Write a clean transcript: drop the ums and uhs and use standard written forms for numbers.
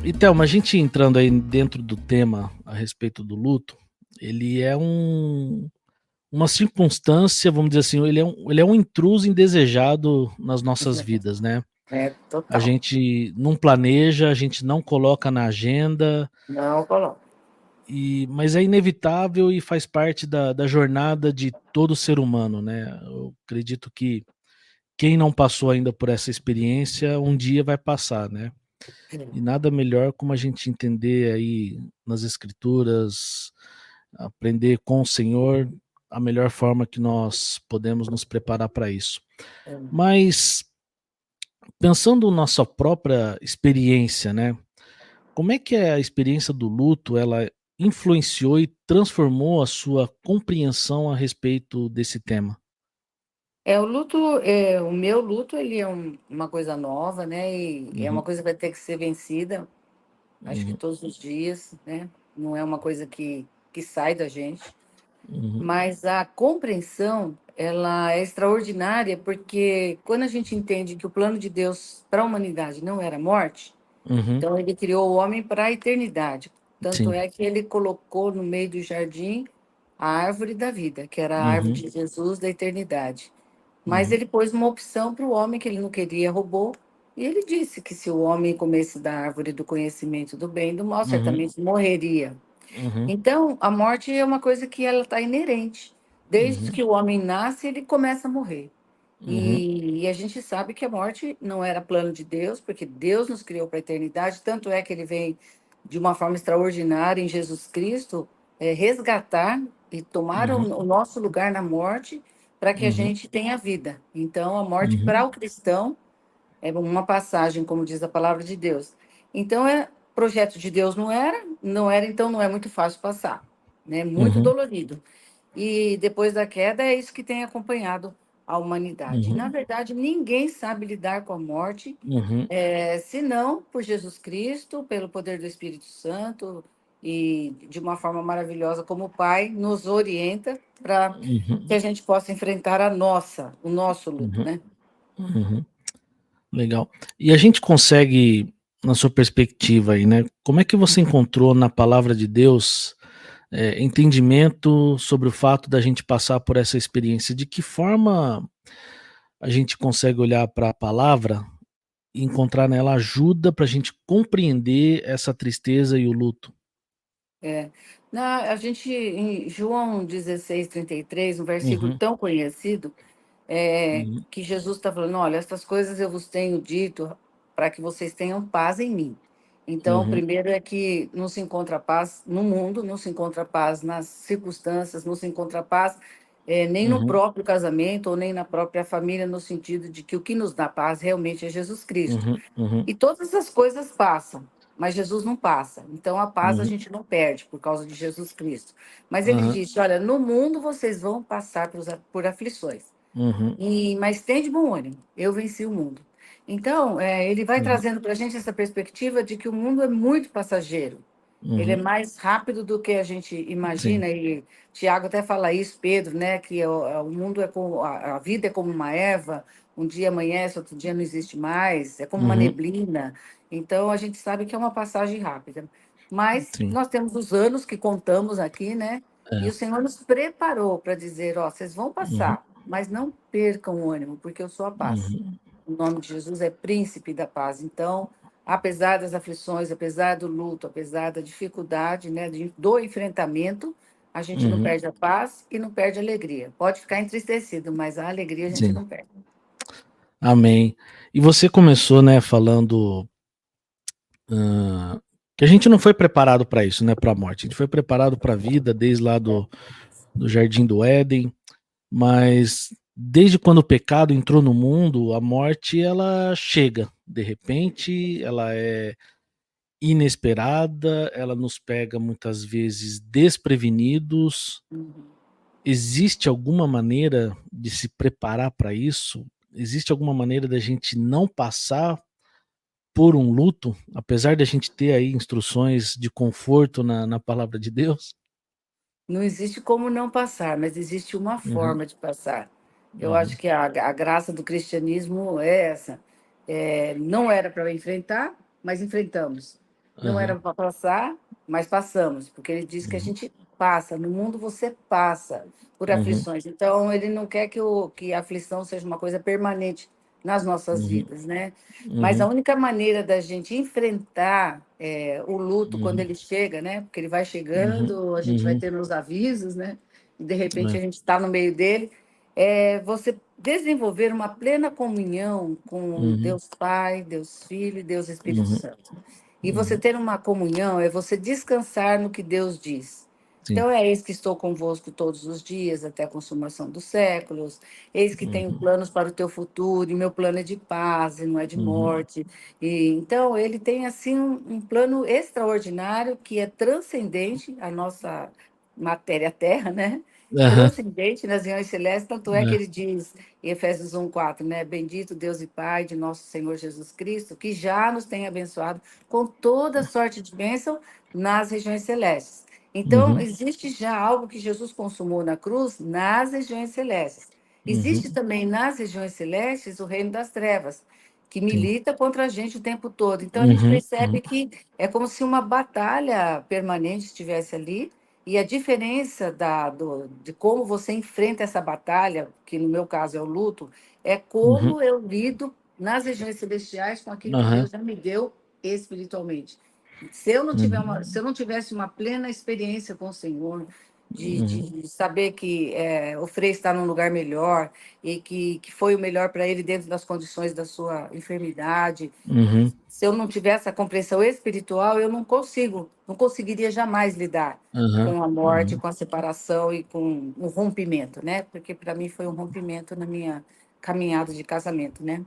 E Thelma, a gente entrando aí dentro do tema a respeito do luto, ele é uma circunstância, vamos dizer assim, ele é um intruso indesejado nas nossas vidas, né? É, A total. gente não planeja, a gente não coloca na agenda, Não coloco. mas é inevitável e faz parte da jornada de todo ser humano, né? Eu acredito que quem não passou ainda por essa experiência, um dia vai passar, né? E nada melhor como a gente entender aí nas escrituras, aprender com o Senhor a melhor forma que nós podemos nos preparar para isso. Mas pensando na nossa própria experiência, né? Como é que é a experiência do luto, ela influenciou e transformou a sua compreensão a respeito desse tema? O meu luto, ele é uma coisa nova, né? E é uma Uhum, coisa que vai ter que ser vencida, acho que uhum, todos os dias, né? Não é uma coisa que sai da gente. uhum, Mas a compreensão, ela é extraordinária, porque quando a gente entende que o plano de Deus para a humanidade não era a morte, uhum, então ele criou o homem para a eternidade. Tanto sim. é que ele colocou no meio do jardim a árvore da vida, que era a árvore Uhum, de Jesus da eternidade. Mas uhum, ele pôs uma opção para o homem que ele não queria, roubou. E ele disse que se o homem comesse da árvore do conhecimento do bem e do mal, uhum, certamente morreria. uhum, Então, a morte é uma coisa que ela está inerente. Desde uhum, que o homem nasce, ele começa a morrer. uhum, E a gente sabe que a morte não era plano de Deus, porque Deus nos criou para a eternidade, tanto é que ele vem de uma forma extraordinária em Jesus Cristo, resgatar e tomar uhum, o nosso lugar na morte para que a uhum, gente tenha vida. Então, a morte uhum, para o cristão é uma passagem, como diz a palavra de Deus. Então, projeto de Deus não era, então não é muito fácil passar, né? Muito uhum, dolorido. E depois da queda é isso que tem acompanhado a humanidade. Na uhum, verdade, ninguém sabe lidar com a morte, uhum, senão por Jesus Cristo, pelo poder do Espírito Santo e de uma forma maravilhosa como o Pai nos orienta para que uhum, a gente possa enfrentar o nosso luto, uhum, né? uhum. Legal. E a gente consegue, na sua perspectiva aí, né? Como é que você encontrou na palavra de Deus entendimento sobre o fato da gente passar por essa experiência? De que forma a gente consegue olhar para a palavra e encontrar nela ajuda para a gente compreender essa tristeza e o luto? É. A gente, em João 16:33, um versículo Uhum, tão conhecido, uhum, que Jesus está falando: olha, estas coisas eu vos tenho dito para que vocês tenham paz em mim. Então, o uhum, primeiro é que não se encontra paz no mundo, não se encontra paz nas circunstâncias, não se encontra paz nem no uhum, próprio casamento ou nem na própria família, no sentido de que o que nos dá paz realmente é Jesus Cristo. uhum, uhum, E todas as coisas passam, mas Jesus não passa. Então a paz a uhum, gente não perde por causa de Jesus Cristo. Mas ele aham, disse: olha, no mundo vocês vão passar por aflições. uhum, Mas tem de bom ânimo, eu venci o mundo. Então, ele vai uhum, trazendo para a gente essa perspectiva de que o mundo é muito passageiro. Ele é uhum, mais rápido do que a gente sim. imagina, e Tiago até fala isso, Pedro, né? Que o mundo é como, a vida é como uma erva, um dia amanhece, outro dia não existe mais, é como uma Uhum, neblina. Então, a gente sabe que é uma passagem rápida. Mas sim. nós temos os anos que contamos aqui, né? E É. o Senhor nos preparou para dizer: ó, vocês vão Uhum, passar, mas não percam o ânimo, porque eu sou a paz. uhum, O nome de Jesus é príncipe da paz. Então, apesar das aflições, apesar do luto, apesar da dificuldade, né, do enfrentamento, a gente não uhum, perde a paz e não perde a alegria. Pode ficar entristecido, mas a alegria a gente sim. não perde. Amém. E você começou, né, falando hã, que a gente não foi preparado para isso, né, para a morte. A gente foi preparado para a vida desde lá do jardim do Éden, mas desde quando o pecado entrou no mundo, a morte ela chega. De repente, ela é inesperada, ela nos pega muitas vezes desprevenidos. Uhum. Existe alguma maneira de se preparar para isso? Existe alguma maneira da gente não passar por um luto, apesar de a gente ter aí instruções de conforto na palavra de Deus? Não existe como não passar, mas existe uma Uhum, forma de passar. Eu acho uhum, que a graça do cristianismo é essa. Não era para enfrentar, mas enfrentamos. Não era Aham. para passar, mas passamos, porque ele diz que a Uhum. gente passa, no mundo você passa por Uhum. aflições. Então, ele não quer que a aflição seja uma coisa permanente nas nossas Uhum. vidas, né? Mas a Uhum. única maneira da gente enfrentar o luto quando Uhum. ele chega, né? Porque ele vai Uhum. chegando, a gente vai Uhum. tendo os avisos, né? E de repente É. a gente está no meio dele. É você desenvolver uma plena comunhão com Uhum. Deus Pai, Deus Filho e Deus Espírito Uhum. Santo. E você Uhum. ter uma comunhão é você descansar no que Deus diz. Sim. Então, é eis que estou convosco todos os dias, até a consumação dos séculos. Eis que tenho Uhum. planos para o teu futuro, e meu plano é de paz, e não é de Uhum. morte. E, então, ele tem, assim, um plano extraordinário que é transcendente à nossa matéria terra, né? Aham. Transcendente nas regiões celestes, tanto é que É. ele diz em Efésios 1:4, né? Bendito Deus e Pai de nosso Senhor Jesus Cristo, que já nos tem abençoado com toda sorte de bênção nas regiões celestes. Então, Uhum. existe já algo que Jesus consumou na cruz nas regiões celestes. Existe Uhum. também nas regiões celestes o reino das trevas, que Sim. milita contra a gente o tempo todo. Então, a gente Uhum. Uhum. percebe que é como se uma batalha permanente estivesse ali, e a diferença de como você enfrenta essa batalha, que no meu caso é o luto, é Uhum. como eu lido nas regiões celestiais com aquilo que Aham. Deus já me deu espiritualmente. Se eu não tiver Uhum. se eu não tivesse uma plena experiência com o Senhor, Uhum. de saber que o Frei está num lugar melhor e que foi o melhor para ele dentro das condições da sua enfermidade, Uhum. se eu não tiver essa compreensão espiritual, eu não conseguiria jamais lidar Aham. com a morte, Uhum. com a separação e com o rompimento, né? Porque para mim foi um rompimento na minha caminhada de casamento, né?